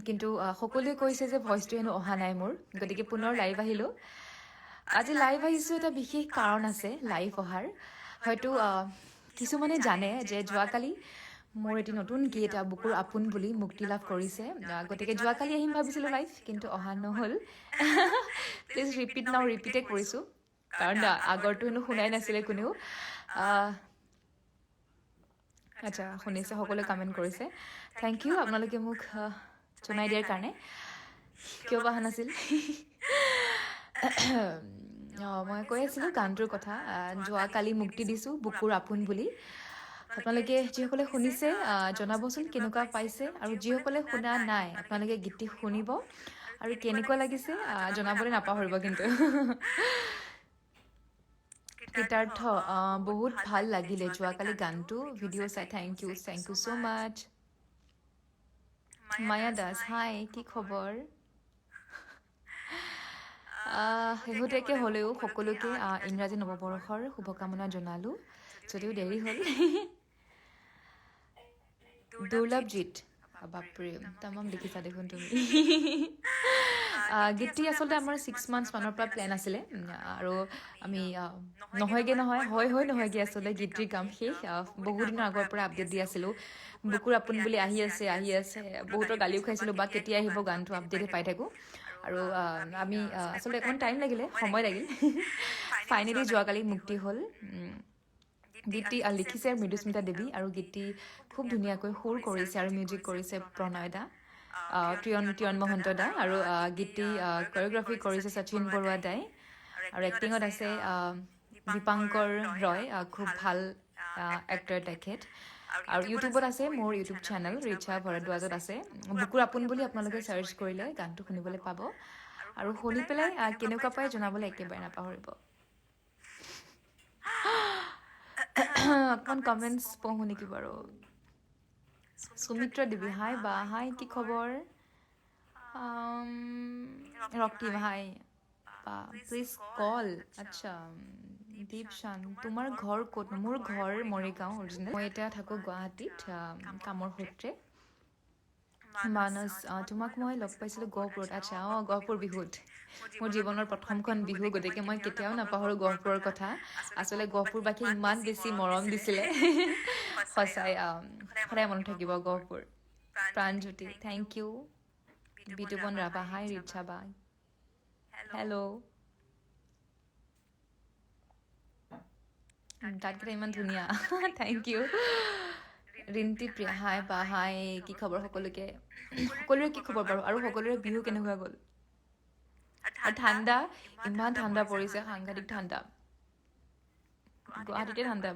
কিন্তু সকলোৱে কৈছে যে ভইচটো হেনো অহা নাই মোৰ গতিকে পুনৰ লাইভ আহিলো আজি লাইভ আহিছো এটা বিশেষ কাৰণ আছে লাইভ অহাৰ হয়তো কিছুমানে জানে যে যোৱাকালি মোৰ এটি নতুন গীত বুকুৰ আপোন বুলি মুক্তি লাভ কৰিছে গতিকে যোৱাকালি আহিম ভাবিছিলো লাইভ কিন্তু অহা নহল প্লিজ ৰিপিট নাও ৰিপিটে কৰিছো কাৰণ আগৰটো হেনো শুনাই নাছিলে কোনেও আচ্ছা শুনিছে সকলোৱে কমেণ্ট কৰিছে থেংক ইউ আপোনালোকে মোক জনাই দিয়াৰ কাৰণে কিয় অহা নাছিল মই কৈ আছিলোঁ গানটোৰ কথা যোৱাকালি মুক্তি দিছোঁ বুকুৰ আপোন বুলি আপোনালোকে যিসকলে শুনিছে জনাবচোন কেনেকুৱা পাইছে আৰু যিসকলে শুনা নাই আপোনালোকে গীতটি শুনিব আৰু কেনেকুৱা লাগিছে জনাবলৈ নাপাহৰিব কিন্তু কৃতাৰ্থ বহুত ভাল লাগিলে যোৱাকালি গানটো ভিডিঅ' চাই থেংক ইউ ছ' মাছ মায়া দাস হাই কি খবৰ শেহতীয়াকৈ হ'লেও সকলোকে ইংৰাজী নৱবৰ্ষৰ শুভকামনা জনালোঁ যদিও দেৰি হ'ল দুৰ্লভজিত বাপৰে তামাম দেখিছা দেখোন তুমি গীতটি আচলতে আমাৰ 6 মান্থছ মানৰ পৰা প্লেন আছিলে আৰু আমি নহয়গৈ নহয়গৈ আচলতে গীতটিৰ কাম শেষ বহুদিনৰ আগৰ পৰা আপডেট দি আছিলোঁ বুকুৰ আপোন বুলি আহি আছে বহুতৰ গালিও খাইছিলোঁ বা কেতিয়া আহিব গানটো আপডেটে পাই থাকোঁ আৰু আমি আচলতে অকণমান টাইম লাগিলে সময় লাগিল ফাইনেলি যোৱাকালি মুক্তি হ'ল গীতটি লিখিছে মৃদুস্মিতা দেৱী আৰু গীতটি খুব ধুনীয়াকৈ সুৰ কৰিছে আৰু মিউজিক কৰিছে প্ৰণয় দা ত্ৰিয়ন মহন্ত দা আৰু গীতটি কৰিঅ'গ্ৰাফি কৰিছে শচীন বৰুৱা দাই আৰু এক্টিঙত আছে দীপাংকৰ ৰয় খুব ভাল এক্টৰ তেখেত আৰু ইউটিউবত আছে মোৰ ইউটিউব চেনেল ৰিচা ভৰদ্বাজত আছে বুকুৰ আপোন বুলি আপোনালোকে চাৰ্চ কৰিলে গানটো শুনিবলৈ পাব আৰু শুনি পেলাই কেনেকুৱা পায় জনাবলৈ একেবাৰে নাপাহৰিব অকণমান কমেণ্টছ পঢ়োঁ নেকি বাৰু সুমিত্ৰা দেৱী হাই বা হাই কি খবৰ ৰক্তিম হাই বা প্লিজ কল আচ্ছা দীপশান তোমাৰ ঘৰ ক'ত মোৰ ঘৰ মৰিগাঁও অৰিজিনেল মই এতিয়া থাকোঁ গুৱাহাটীত কামৰ সূত্ৰে মানস তোমাক মই লগ পাইছিলোঁ গহপুৰত আচ্ছা গহপুৰ বিহুত মোৰ জীৱনৰ প্ৰথমখন বিহু গতিকে মই কেতিয়াও নাপাহৰোঁ গহপুৰৰ কথা আচলতে গহপুৰবাসীয়ে ইমান বেছি মৰম দিছিলে সঁচাই সদায় মনত থাকিব গহপুৰ প্ৰাণজ্যোতি থেংক ইউ বিতুপন ৰাভা হাই ৰিচা বা হেল্ল' তাতকেইটা ইমান ধুনীয়া থেংক ইউ ৰিণ্টি প্ৰিয়া হাই বা হাই কি খবৰ সকলোৰে কি খবৰ বাৰু আৰু সকলোৰে বিহু কেনেকুৱা গ'ল আৰু ঠাণ্ডা ইমান ঠাণ্ডা পৰিছে সাংঘাতিক ঠাণ্ডা গুৱাহাটীতে ঠাণ্ডা